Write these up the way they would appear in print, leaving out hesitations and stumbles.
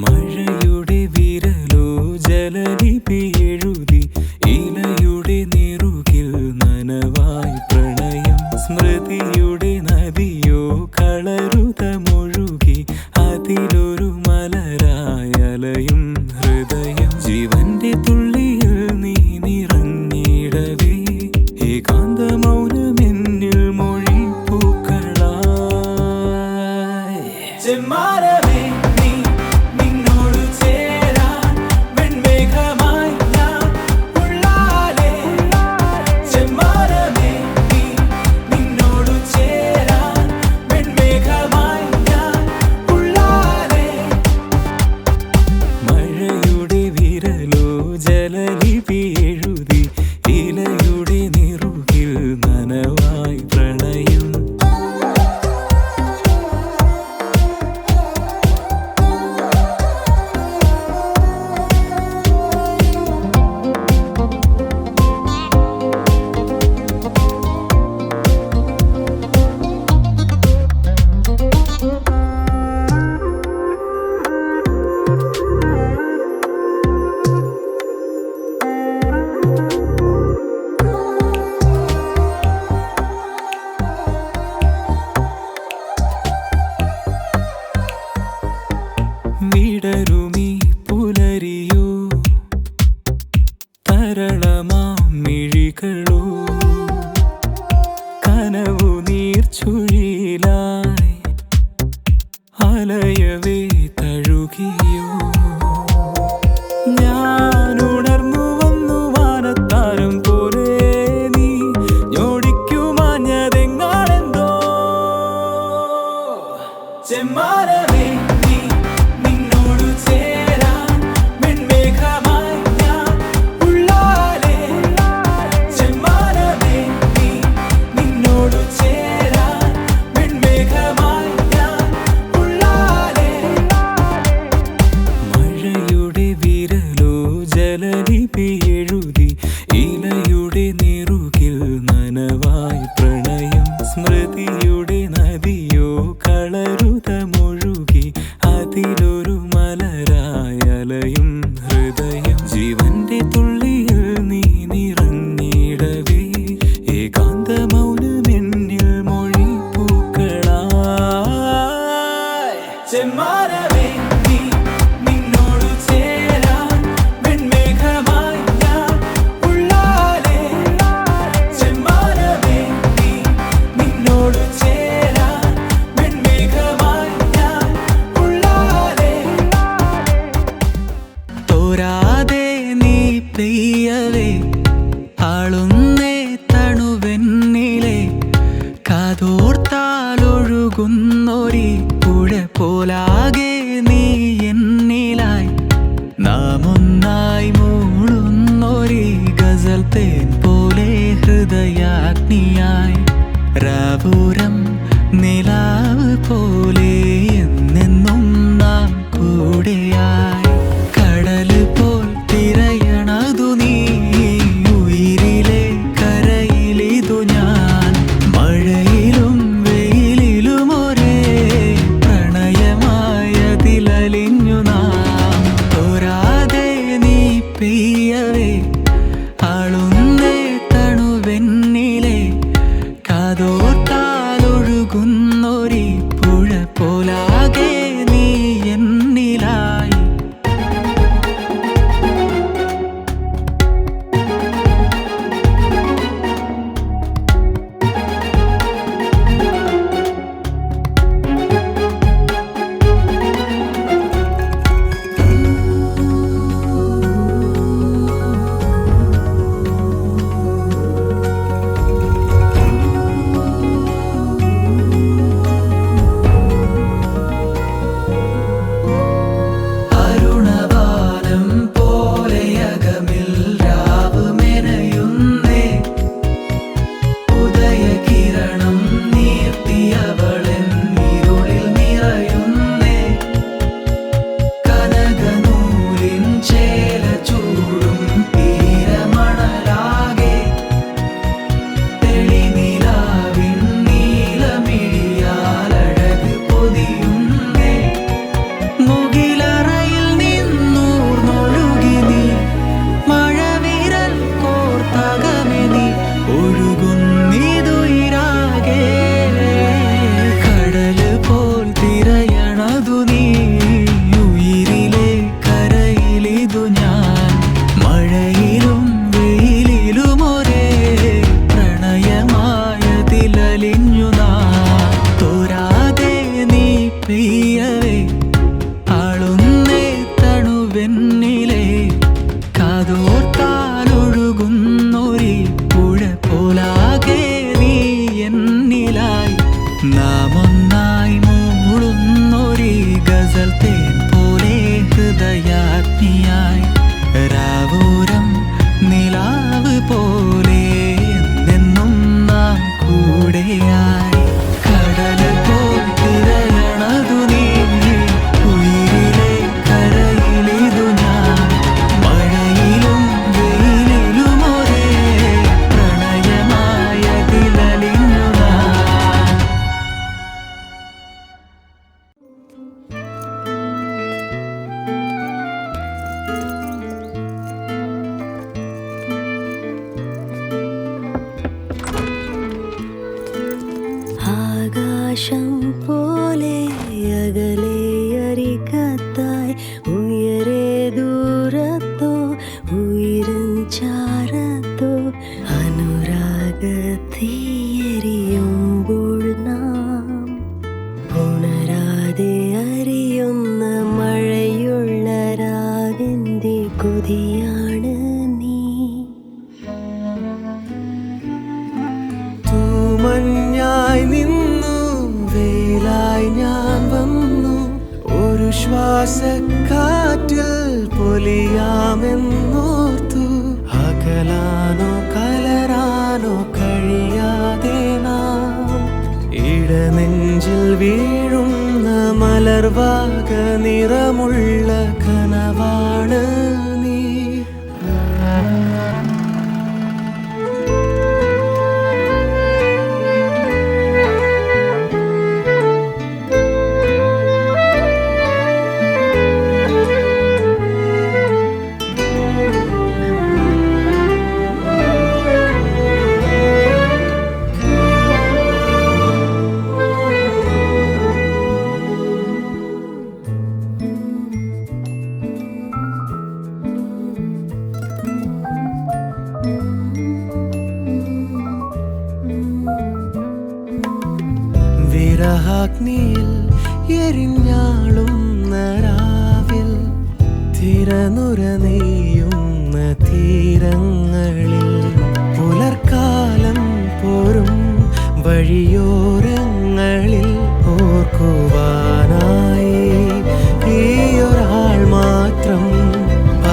മഴയുടെ വിരലോ ജലലിപി എഴുതി ഇലയുടെ നെറുകിൽ നനവായി പ്രണയം. സ്മൃതിയുടെ നദിയോ കളരുതമൊഴുകി അതിലൊരു മലരായലയും ഹൃദയം. ജീവന്റെ തുള്ളിയിൽ നീ നിറഞ്ഞിടവേ ഏകാന്ത മൗനമെന്നിൽ മൊഴിപ്പൂക്കളായി. ചെമ്മാനമേ നീ നിന്നോട് ചേരാൻ വെൺമേഘമായി ഞാൻ ഉള്ളാലേ. ചെമ്മാനമേ നീ നിന്നോട് ചേരാൻ വെൺമേഘമായി ഞാൻ ഉള്ളാലേ. മഴയുടെ വിരലോ ജലലിപി എഴുതി ഇലയുടെ നെറുകിൽ നനവായി പ്രണയം. വിടരുമീ പുലരിയോ തരളമാം മിഴികളോ കനവു നീർച്ചുഴിയിലായി അലയവേ തഴുകിയോ. ഞാൻ ഉണർന്നു വന്നു വാനത്താരം പോലെ നീ ഞോടിക്കുമാഞ്ഞതെങ്ങാണെന്തോ. ചെമ്മാനമേ നീ നിന്നോട് ചേരാൻ വെൺമേഘമായി ഞാൻ ഉള്ളാലേ. ചെമ്മാനമേ നീ നിന്നോട് ചേരാൻ വെൺമേഘമായി ഞാൻ ഉള്ളാലേ. മഴയുടെ വിരലോ ജലലിപി എഴുതി ഇലയുടെ നെറുകിൽ നനവായി പ്രണയം. സ്മൃതിയുടെ നദിയോ കളരുതമൊഴുകി അതിലൊരു മലരായലയും ഹൃദയം. ജീവന്റെ തുള്ളിയിൽ നീ നിറഞ്ഞിടവേ ഏകാന്ത മൗനമെന്നിൽ മൊഴിപ്പൂക്കളായി. ചെമ്മാനമേ നീ നിന്നോട് ചേരാൻ വെൺമേഘമായി ഞാൻ ഉള്ളാലേ. ചെമ്മാനമേ നീ നിന്നോട് ചേരാൻ വെൺമേഘമായി ഞാൻ ഉള്ളാലേ. തോരാതെ നീ പെയ്യവേ ആളുന്നേ തണുവെന്നിലെ കാതോർത്താലൊഴുകുന്നൊരി പുഴ പോലാകെ നീ എന്നിലായി. നാം ഒന്നായി മൂളുന്നൊരി ഗസൽ തേൻ പോലെ ഹൃദയാഗ്നിയായി. രാപൂരം നിലാവ് പോലെ എന്നെന്നും നാം കൂടെയായി. കടല് പോൽ തിരയണതു നീ ഉയിരിലെ കരയിലിതു ഞാൻ. മഴയിലും വെയിലിലും ഒരേ പ്രണയമായതിലലിഞ്ഞു നാം. തോരാതെ നീ പെയ്യവേ ആളുന്നേ തണുവെന്നിലെ കാതോർത്താൽ ഉയിരിലെ കരയിലിതു ഞാൻ മഴയിലും വെയിലിലും ഒരേ പ്രണയമായതിലലിഞ്ഞു നാം തോരാതെ നീ പെയ്യവേ ആളുന്നേ തണുവെന്നിലെ കാതോർത്താലൊഴുകുന്നൊരി പുഴ പോലാകെ നീ എന്നിലായി നാം ഒന്നായി മൂളുന്നൊരി ഗസൽ തേൻ പോലെ ഹൃദയാഗ്നിയായി രാവോരം നിലാവ് പോലെ എന്നെന്നും നാം കൂടെയായി കടൽ പോൽ തിരയണതു നീ ഉയിരിലെ കരയിലിതു ഞാൻ മഴയിലും വെയിലിലും ഒരേ പ്രണയമായതിലലിഞ്ഞു നാം ആകാശം പോലെ അകലെ അരികത്തായി ഉയരെ ദൂരത്തോ ഉയരും ചാരത്തോ അനുരാഗത്തീയരിയുമ്പോൾ നാം ഉണരാതെ അറിയുന്ന മഴയുള്ള രാവിന്റെ കൊതിയാണ് നീ. മഞ്ഞായി നിന്നു വേലായി ഞാൻ വന്നു ഒരു ശ്വാസക്കാറ്റിൽ പൊലിയാമെന്നോർത്തു അകലാനോ കലരാനോ കഴിയാതെ നാം ഇടനെഞ്ചിൽ വീഴുന്ന മലർവാക നിറമുള്ള കനവാണ് നീ. വിരഹാഗ്നിയിൽ എരിഞ്ഞാളുന്ന രാവിൽ തിരനുര നെയ്യുന്ന തീരങ്ങളിൽ പുലർക്കാലം പോരും വഴിയോരങ്ങളിൽ ഓർക്കുവാനായി ഈയൊരാൾ മാത്രം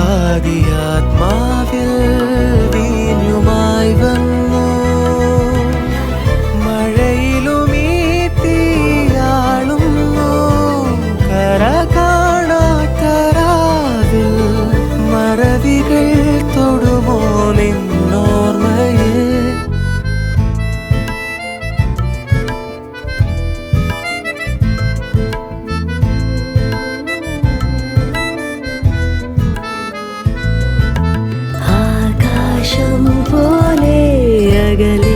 ആദിയാത്മാവിൽ വീഞ്ഞുമായി വന്നു. മഴയിലും ഈ തീയാളുന്നു കര കാണാത്തരാവിൽ മറവികൾ തൊടുമോ നിന്നോർമ്മയിൽ. ആകാശം പോലെ അകലെ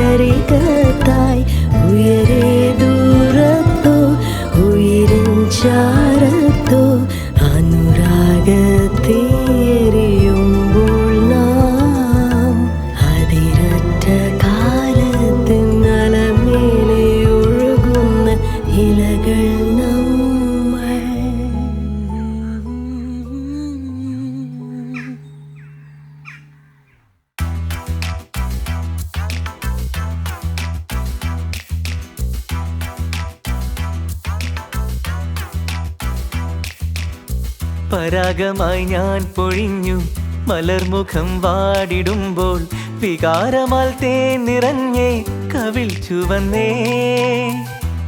അരികത്തായി ഉയരെ ദൂരത്തോ ഉയരും ചാരത്തോ അനുരാഗത്തേരിയുമ്പോൾ നാം അതിരറ്റ കാലത്തിൻ അലമേലെ ഒഴുകുന്ന ഇലകൾ നമ്മൾ. പരാഗമായി ഞാൻ പൊഴിഞ്ഞു മലർമുഖം വാടിടുമ്പോൾ വികാരമാൽ തേൻ നിറഞ്ഞേ കവിൾ ചുവന്നേ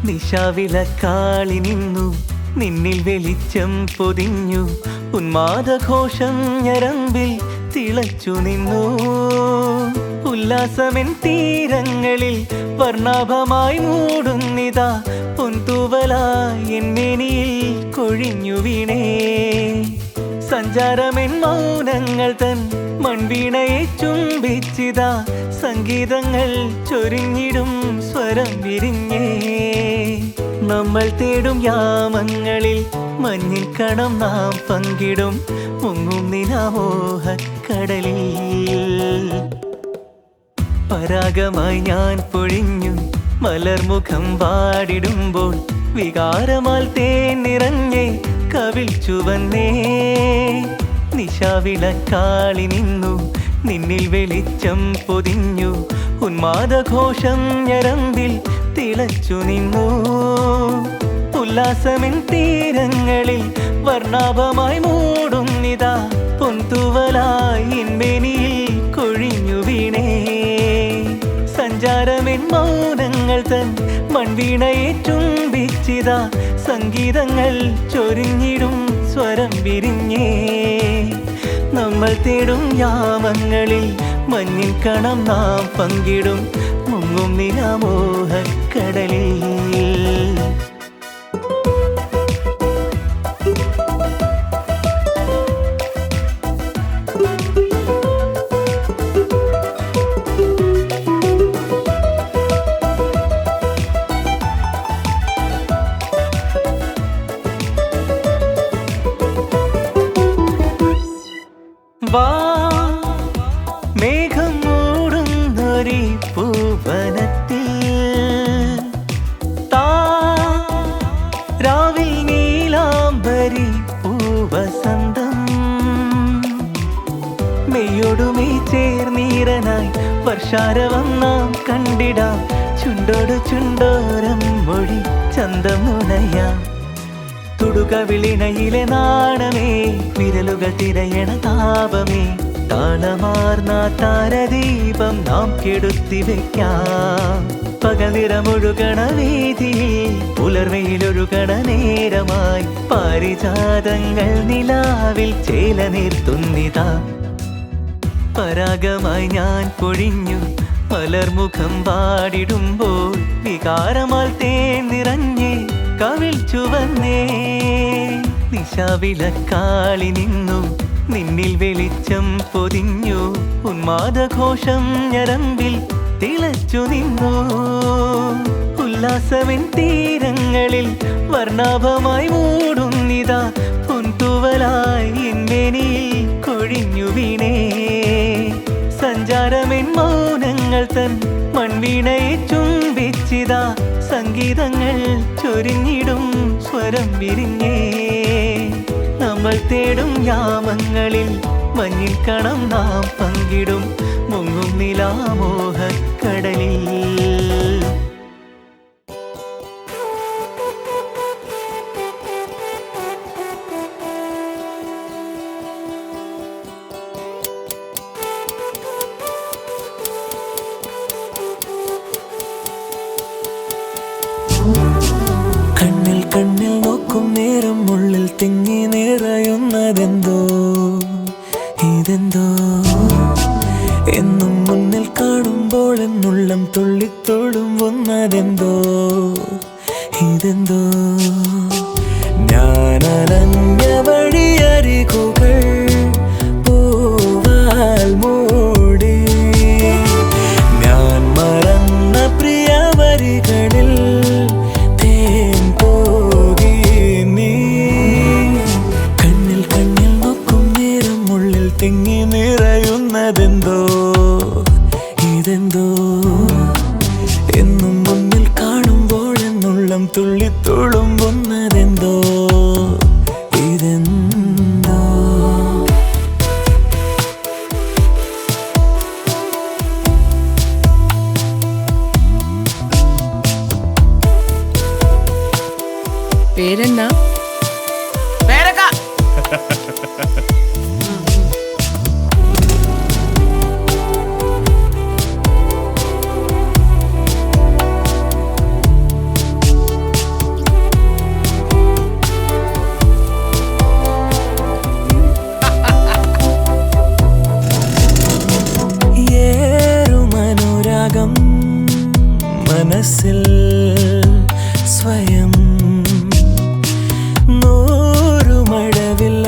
നിശാവിലക്കാളി നിന്നു നിന്നിൽ വെളിച്ചം പൊതിഞ്ഞു ഉന്മാദഘോഷം ഞരമ്പിൽ തിളച്ചു നിന്നു ഉല്ലാസമെൻ തീരങ്ങളിൽ വർണ്ണാഭമായി മൂടുന്നിതാ പൊൻതൂവലായി എൻ മേനിയിൽ കൊഴിഞ്ഞു വീണേ സഞ്ചാരമെൻ മൗനങ്ങൾ തൻ മൺവീണയെ ചുംബിച്ചിതാ സംഗീതങ്ങൾ ചൊരിഞ്ഞിടും സ്വരം വിരിഞ്ഞേ നമ്മൾ തേടും യാമങ്ങളിൽ മഞ്ഞിൻ കണം നാം പങ്കിടും മുങ്ങും നിലാമോഹക്കടലിൽ. പരാഗമായി ഞാൻ പൊഴിഞ്ഞു മലർമുഖം വാടിടുമ്പോൾ വികാരമാൽ തേൻ നിറഞ്ഞേ കവിൾ ചുവന്നേ. നിശാവിളക്കാളി നിന്നു നിന്നിൽ വെളിച്ചം പൊതിഞ്ഞു ഉന്മാദഘോഷം ഞരമ്പിൽ തിളച്ചു നിന്നു. ഉല്ലാസമെൻ തീരങ്ങളിൽ വർണ്ണാഭമായി മൂടുന്നിതാ പൊൻതുവലായി എൻമെനിയിൽ കൊഴിഞ്ഞു വീണേ. സഞ്ചാരമെൻ മൗനങ്ങൾ തൻ മൺവീണയെ ചുംബിച്ചിതാ സംഗീതങ്ങൾ ചൊരിഞ്ഞിടും സ്വരം വിരിഞ്ഞേ. നമ്മൾ തേടും യാമങ്ങളിൽ മഞ്ഞിൻ കണം നാം പങ്കിടും മുങ്ങും നിലാമോഹക്കടലിൽ. വാ മേഘം മൂടുന്നൊരീ പൂവനത്തിൽ രാവിൽ നീലാംബരി പൂവസന്തം. മെയ്യൊടുമേ ചേർന്നീരനായി വർഷാരവം നാം കണ്ടിടാം. ചുണ്ടോട് ചുണ്ടോരം മൊഴി ചന്തം നുണയാം. തുടുകവിളിണയിലെ നാണമേ വിരലുകൾ തിരയണ താപമേ. താളമാർന്ന താരദീപം നാം കെടുത്തി വെക്കാം. പകലിറമൊഴുകണ വീതിയിൽ പുലർവയിലൊഴുകണ നേരമായി പാരിജാതങ്ങൾ നിലാവിൽ ചേല നിർത്തുന്നിതാ. പരാഗമായി ഞാൻ പൊഴിഞ്ഞു മലർമുഖം വാടിടുമ്പോൾ വികാരമാൽ തേൻ നിറഞ്ഞേ കവിൾ ചുവന്നേ. നിശാവിളക്കാളി നിന്നു നിന്നിൽ വെളിച്ചം പൊതിഞ്ഞു ഉന്മാദഘോഷം ഞരമ്പിൽ തിളച്ചു നിന്നു. ഉല്ലാസമെൻ തീരങ്ങളിൽ വർണ്ണാഭമായി മൂടുന്നിതാ പൊൻതുവലായി എൻമെനിയിൽ കൊഴിഞ്ഞു വീണേ. സഞ്ചാരമെൻ മൗനങ്ങൾ തൻ മൺവീണയെ ചുംബിച്ചിതാ സംഗീതങ്ങൾ ചൊരിഞ്ഞിടും സ്വരം വിരിഞ്ഞേ. നമ്മൾ തേടും യാമങ്ങളിൽ മഞ്ഞിൻ കണം നാം പങ്കിടും മുങ്ങും നിലാമോഹക്കടലിൽ. കണ്ണിൽ കണ്ണിൽ നോക്കും നേരം ഉള്ളിൽ തിങ്ങി നിറയുന്നതെന്തോ ഇതെന്തോ. എന്നും മുന്നിൽ കാണുമ്പോൾ എന്നുള്ളം തുള്ളിത്തുളുമ്പുന്നതെന്തോ ഇതെന്തോ. ഞാനലഞ്ഞ വഴിയരികുകൾ പൂവാൽ മൂടി ഞാൻ മറന്ന പ്രിയ വരികളിൽ തിങ്ങി നിറയുന്നതെന്തോ ഇതെന്തോ. എന്നും മുന്നിൽ കാണുമ്പോൾ എന്നുള്ളം തുള്ളിത്തുളുമ്പുന്നതെന്തോ ഇതെന്തോ. പേരെന്നാ? മനസ്സിൽ സ്വയം നൂറുമഴവില്ല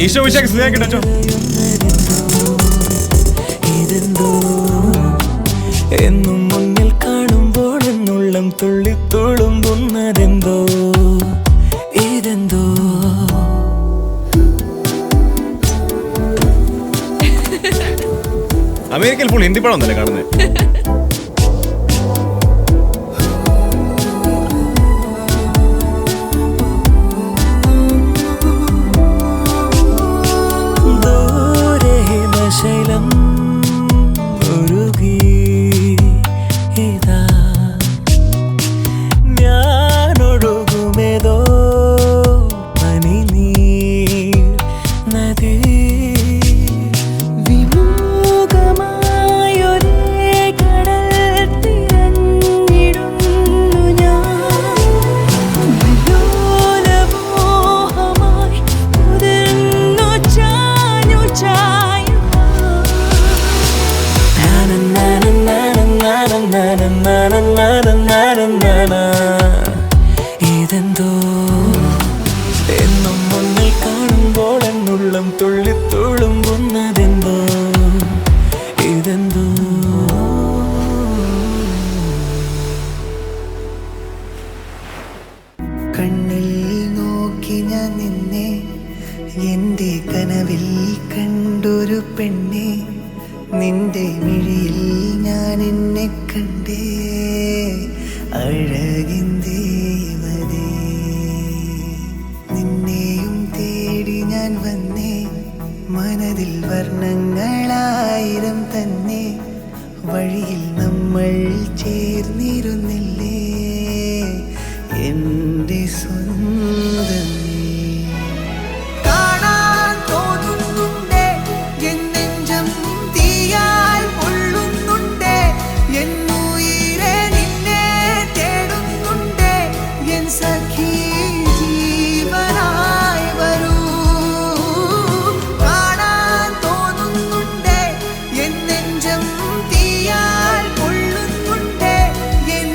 ഈശോ വിശേഷം സ്നേഹിക്കട്ടോ. ഇതെന്തോ എന്നും മുന്നിൽ കാണുമ്പോൾ എന്നുള്ളം തുള്ളിത്തുളുമ്പുന്നതെന്തോ ഇതെന്തോ. അമേരിക്കയിൽ ഫുൾ ഹിന്ദി പടം ഒന്നല്ലേ കാണുന്നത്? ശൈലം ഒഴുകി ഇതാ ഞാനൊഴുകുമേതോ പനിനീർ നദി. വിമുഖമായൊരേ കടൽ തിരഞ്ഞിടുന്നു ഞാൻ. വിലോലമോഹമായി ഉതിർന്നു ചാഞ്ഞു ചായ. ഇതെന്തോ എന്നും മുന്നിൽ കാണുമ്പോൾ എന്നുള്ളം തുള്ളിത്തുളുമ്പുന്നതെന്തോ ഇതെന്തോ. കണ്ണിൽ നോക്കി ഞാൻ നിന്നെ എൻ്റെ കനവിൽ കണ്ടൊരു പെണ്ണെ. നിന്റെ മിഴിയിൽ ഞാൻ എന്നെ കണ്ടേ അഴകിൻ ദേവതേ. നിന്നെയും തേടി ഞാൻ വന്നേ മനതിൽ വർണ്ണങ്ങളായിരം തന്നെ. വഴിയിൽ നമ്മൾ ചേർന്നിരുന്നില്ലേ എൻ്റെ സ്വന്തമേ. കാണാൻ തോന്നുന്നുണ്ടേ എൻ നെഞ്ചം തീയാൽ പൊള്ളുന്നുണ്ടേ. എന്നുയിരെ നിന്നെ തേടുന്നുണ്ടേ എൻ സഖി ജീവനായി വരൂ. കാണാൻ തോന്നുന്നുണ്ടേ എൻ നെഞ്ചം തീയാൽ പൊള്ളുന്നുണ്ടേ. എൻ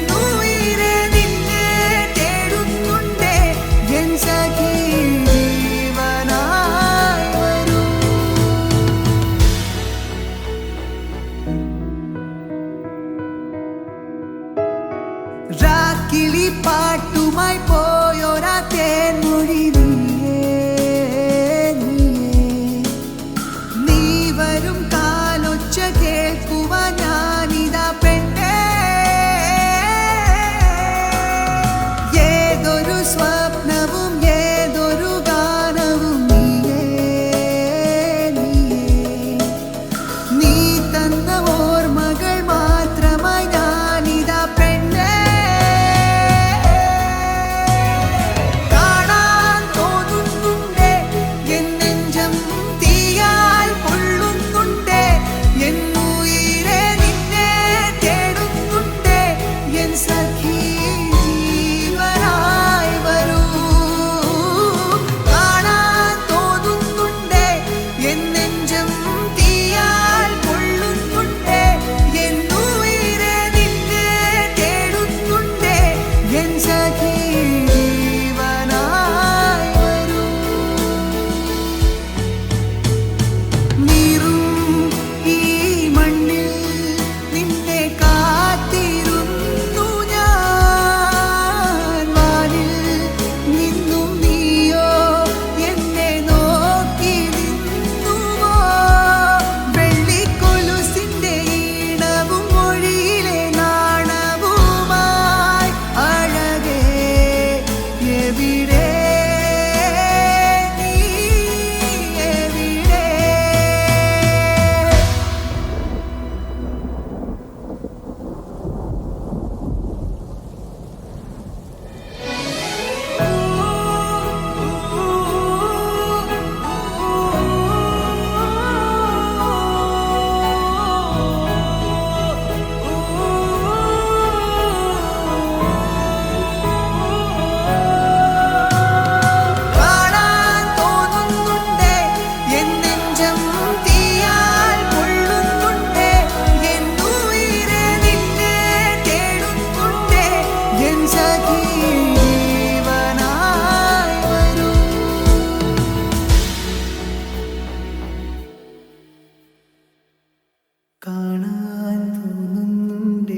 കാണാൻ തോന്നുന്നുണ്ട്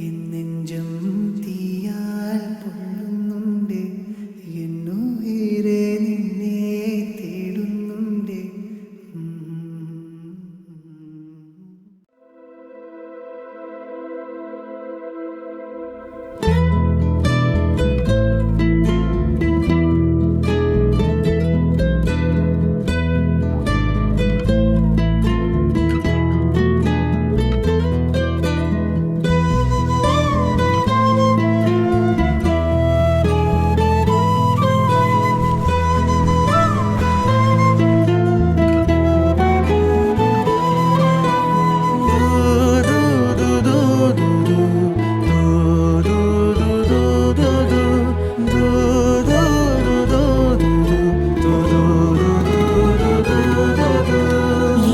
എൻ നെഞ്ചം തീയാൽ പൊള്ളുന്നുണ്ട് എന്നുയിരെ നിന്നെ തേടുന്നുണ്ട്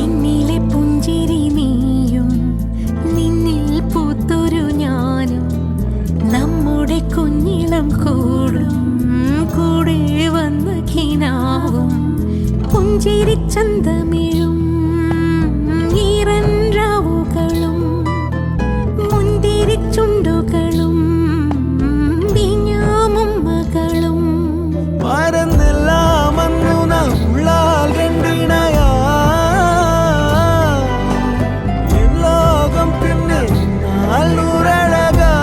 എന്നിലെ പുഞ്ചിരി നീയും നിന്നിൽ പൂത്തൊരു ഞാനും നമ്മുടെ കുഞ്ഞിളം കൂടും കൂടെ വന്ന കിനാവും പുഞ്ചിരി ചന്തമിഴും ഈറൻറാവുകളും മുന്തിരിച്ചുണ്ടുകളും വിഞ്ഞാമുമ്മകളും മറന്നെല്ലാം അന്നു നാം ഉള്ളാൽ രണ്ടിണയാ എൻ ലോകം പിന്നെ നാളൂരഴകാ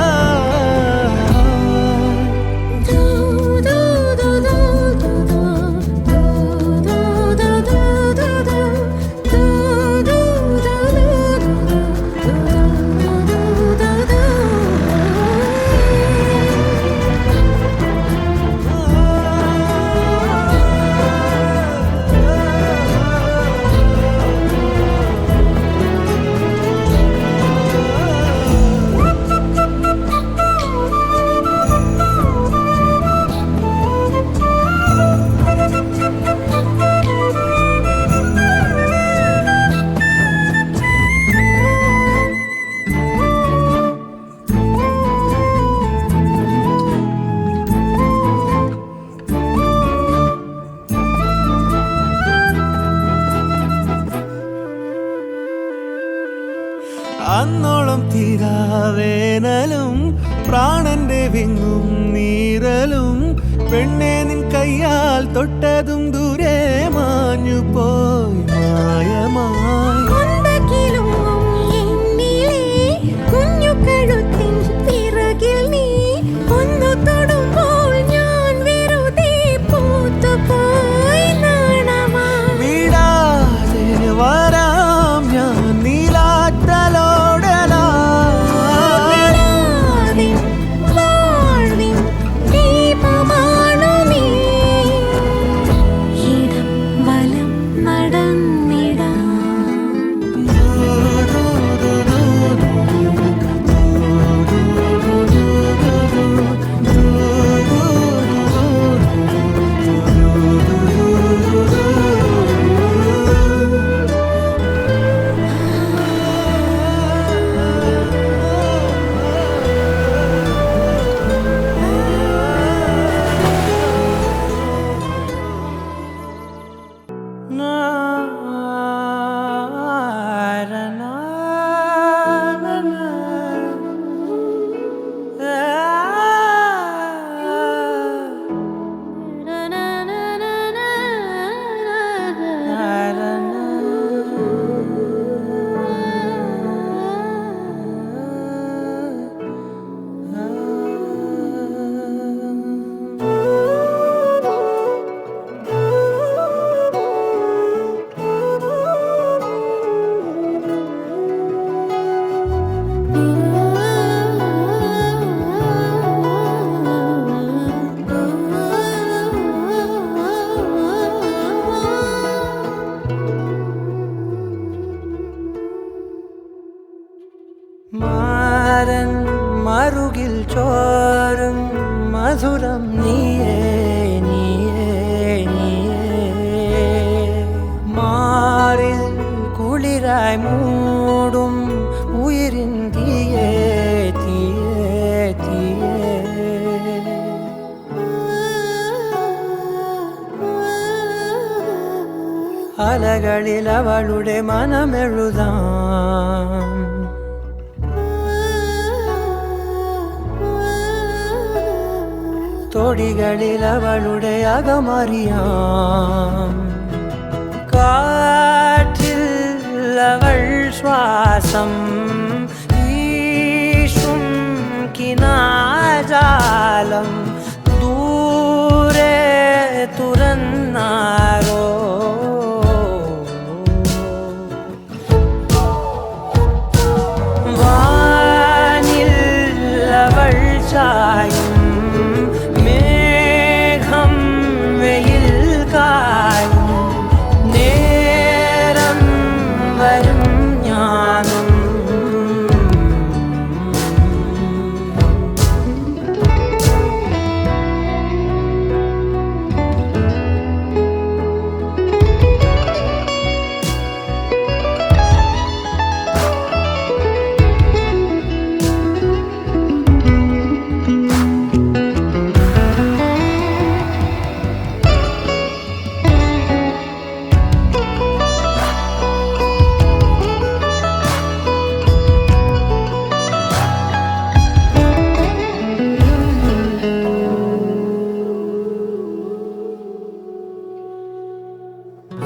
അന്നോളം തീരാവേനലും പ്രാണന്റെ വിങ്ങും നീരലും പെണ്ണെ നിൻ കയ്യാൽ തൊട്ടതും ദൂരെ മാഞ്ഞു പോയി മായമായി കുഞ്ഞു കഴുത്തിൻ പിറകിൽ നീ ഒന്നു തൊടുമ്പോൾ ഞാൻ വെറുതെ പൂത്തുപോയി നാണമായി വിടാതെ വരാം ഞാൻ നീലാറ്റലോടലാ വാഴ്വിൻ ദീപമാണു നീ ഇടം വലം നടന്നിടാം മാരൻ മറുകിൽ ചോരും മധുരം നീയേ നീയേ നീയേ മാറിൽ കുളിരായി മൂടും ഉയിരിൻ തീയേ തീയേ തീയേ അലകളിൽ അവളുടെ മനമെഴുതാം കൊടികളിൽ അവളുടെ അകമറിയാം. കാറ്റിൽ അവൾ ശ്വാസം വീശും കിനാജാലം ദൂരെ തുറന്നാരോ. വാനിൽ അവൾ ചായും മേഘം വെയിൽ കായും നേരം വരും ഞാനും.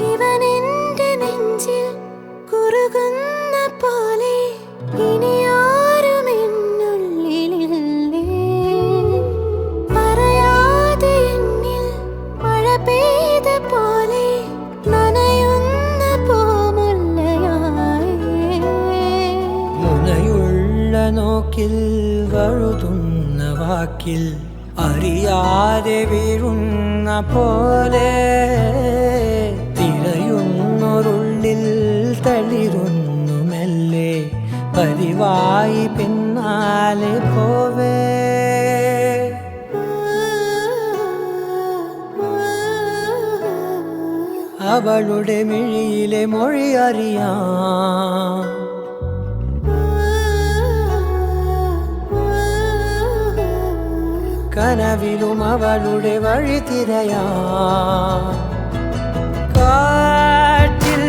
ഇവനെന്റെ നെഞ്ചിൽ കുറുകുന്ന പോലെ ഇനിയാരും എന്നുള്ളിലില്ലേ. പറയാതെ എന്നിൽ മഴ പെയ്ത പോലെ നനയുന്ന പൂമുല്ലയായി. മുനയുള്ള നോക്കിൽ വഴുതുന്ന വാക്കിൽ അറിയാതെ വീഴുന്ന പോലെ തിരയുന്നൊരുള്ളിൽ തളിരുന്നു മെല്ലെ പതിവായി പിന്നാലെ പോവേ. അവളുടെ മിഴിയിലെ മൊഴി അറിയാം. കനവിലും അവളുടെ വഴി തിരയാം. കാറ്റിൽ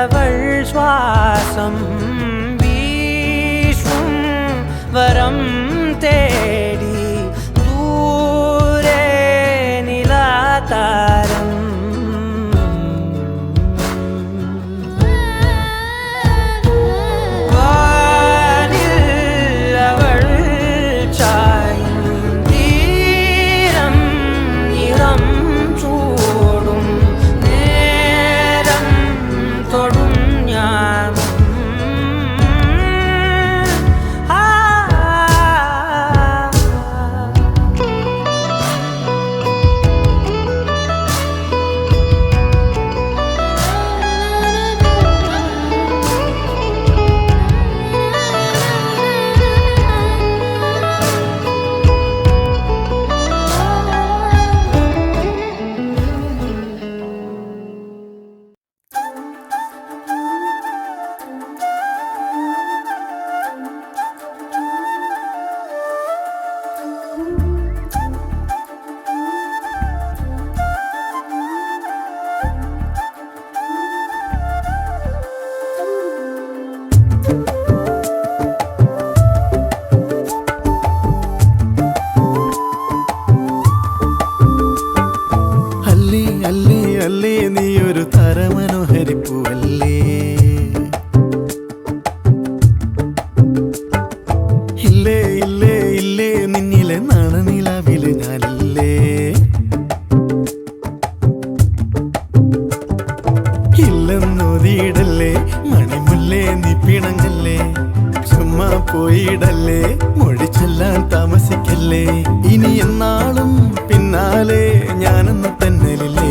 അവൾ ശ്വാസം വീശും വരം തേടി ദൂരെ നിലാതാരം. വാനിൽ അവൾ ചായും തീരം നിറം ചൂടും നേരം തൊടും ഞാനും. അല്ലേ അല്ലേ അല്ലേ നീയൊരു തരമനോഹരിപ്പൂവല്ലേ. ഇല്ലേ ഇല്ലേ ഇല്ലേ നിന്നിലെ നാണനിലാവിലെ ഞാനില്ലേ. ഇല്ലെന്നോതിയിടല്ലേ മണിമുല്ലേ നീ പിണങ്ങല്ലേ. ചുമ്മാ പോയിടല്ലേ മൊഴിച്ചെല്ലാൻ താമസിക്കല്ലേ. ഇനി എന്നാളും പിന്നാലെ ഞാനെന്ന് തന്നലില്ലേ.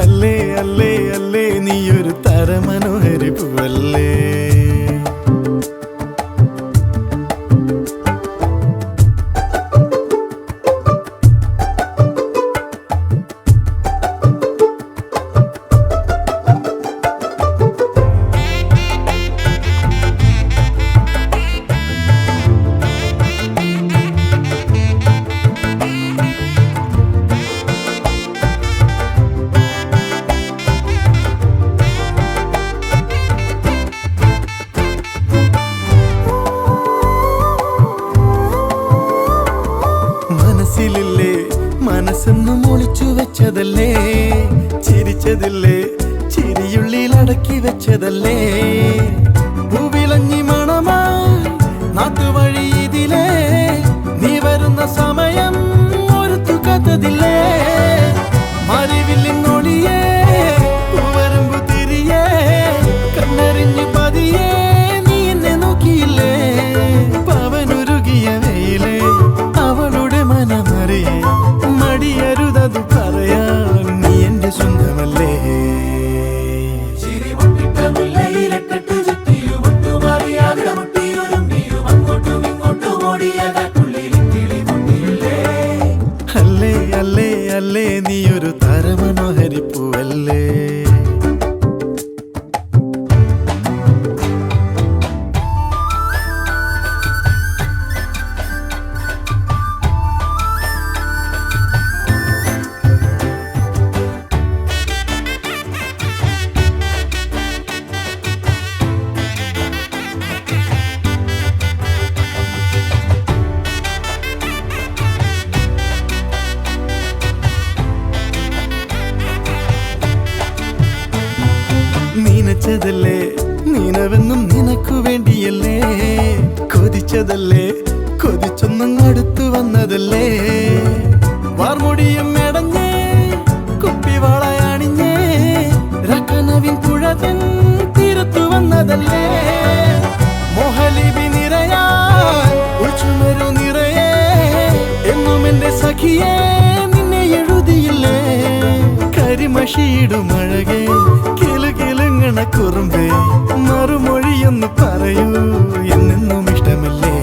അല്ലേ അല്ലേ അല്ലേ നീയൊരു തരമനോഹരിപ്പൂവല്ലേ. വെച്ചതല്ലേ ചിരിച്ചതില്ലേ ചിരിയുള്ളിൽ അടക്കി വെച്ചതല്ലേ പൂവിലഞ്ഞി മണമായി നാട്ടുവഴി ഇതിലേ നീ വരുന്ന സമയം ഓർത്തു കാത്തതില്ലേ മറിവില്ലിന്നൊളിയേ പൂവരമ്പു തിരിയേ കണ്ണറിഞ്ഞു പതിയേ നീ എന്നെ നോക്കിയില്ലേ പവനുരുകിയ വെയിലേ അവളുടെ മനമറിയേ മടിയരുതതു പറയാൻ നീ എന്റെ സ്വന്തമല്ലേ അല്ലേ അല്ലേ അല്ലേ നീയൊരു താരമനോഹരിപ്പൂവല്ലേ നീനച്ചതല്ലേ നീനവെന്നും നിനക്കു വേണ്ടിയല്ലേ കൊതിച്ചതല്ലേ കൊതിച്ചൊന്നും അടുത്തു വന്നതല്ലേ വാർമുടിയും മെടഞ്ഞേ കുപ്പിവാളയണിഞ്ഞേ രക്കനവിൻ പുഴതൻ തീരത്തു വന്നതല്ലേ മോഹലിപി നിറയാ ഉൾച്ചുമരു നിറയേ എന്നും എന്റെ സഖിയേ നിന്നെ എഴുതിയില്ലേ കരിമഷിയിടും അഴകേ കിലുകിലുങ്ങണ കുറുമ്പേ മറുമൊഴിയൊന്ന് പറയൂ എന്നെന്നും ഇഷ്ടമല്ലേ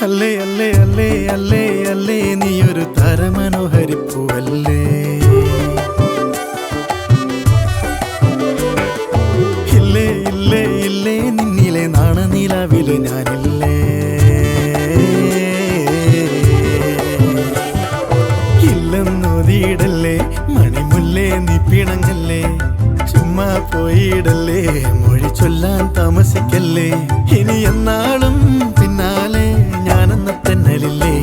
അല്ലേ അല്ലേ അല്ലേ അല്ലേ അല്ലേ നീയൊരു താരമനോഹരിപ്പൂവല്ലേ ഇല്ലേ ഇല്ലേ ഇല്ലേ നിന്നിലെ നാണനീലാവില് ഞാനില്ലേ ഇല്ലെന്നോതിയിടല്ലേ മണിമുല്ലേ നീ പിണങ്ങല്ലേ ചുമ്മാ പോയിടല്ലേ മൊഴി ചൊല്ലാൻ താമസിക്കല്ലേ ഇനി എന്നാളും പിന്നാലെ ഞാനെന്ന തെന്നലില്ലേ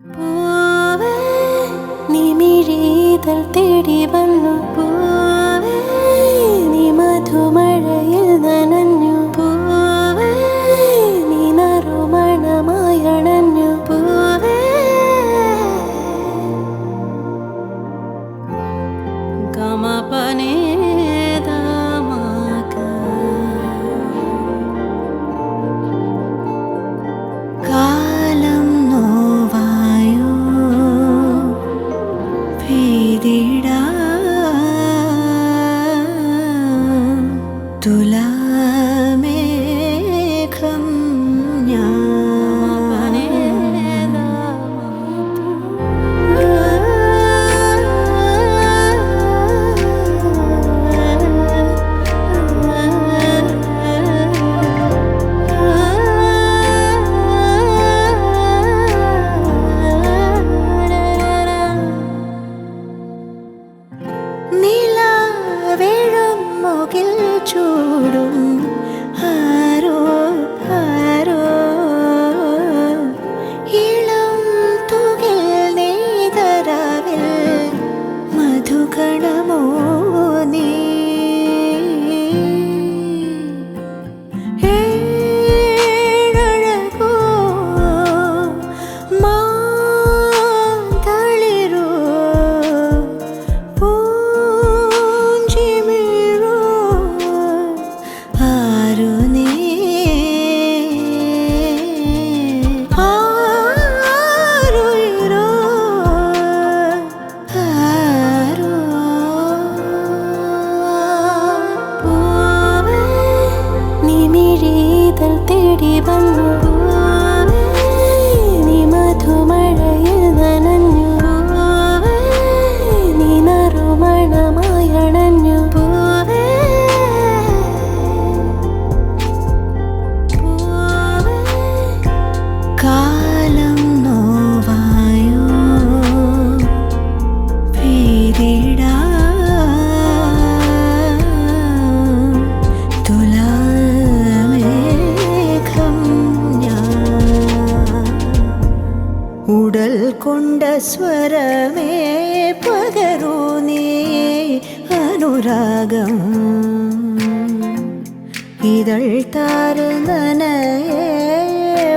പൂവേ നീ മിഴിതൽ തേടി വന്നു പൂവേ നീ മധുമഴയിൽ നനഞ്ഞു പൂവേ നീ നറുമണമായി അണഞ്ഞു പൂവേ ഗമപനേ കാലം നോവായോ ഭീതിടാ തുലാമേഘം നിലാവേഴും മുകിൽ ചൂടും ആരോ ആരോ ഇളം തുകിൽ നെയ്തരാവിൽ മധുകണമോ നീ ഏഴഴകോ മാതളിരോ പൂഞ്ചിമിഴോ ആരു നീ ആരുയിരോ ആരോ കൊണ്ട സ്വരമേ പകരൂ നീ അനുരാഗം ഇതൾ താര് നനയേ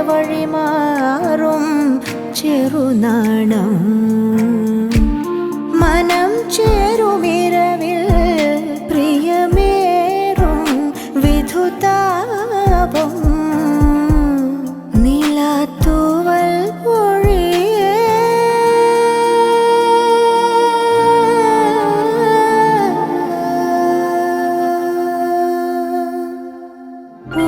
വഴിമാറും ചെറുനാണം മനം ചേരുമിരവിൽ പ്രിയമേറും വിധുതാപം നിലാത്തൂവൽ പൊഴിയേ ഓ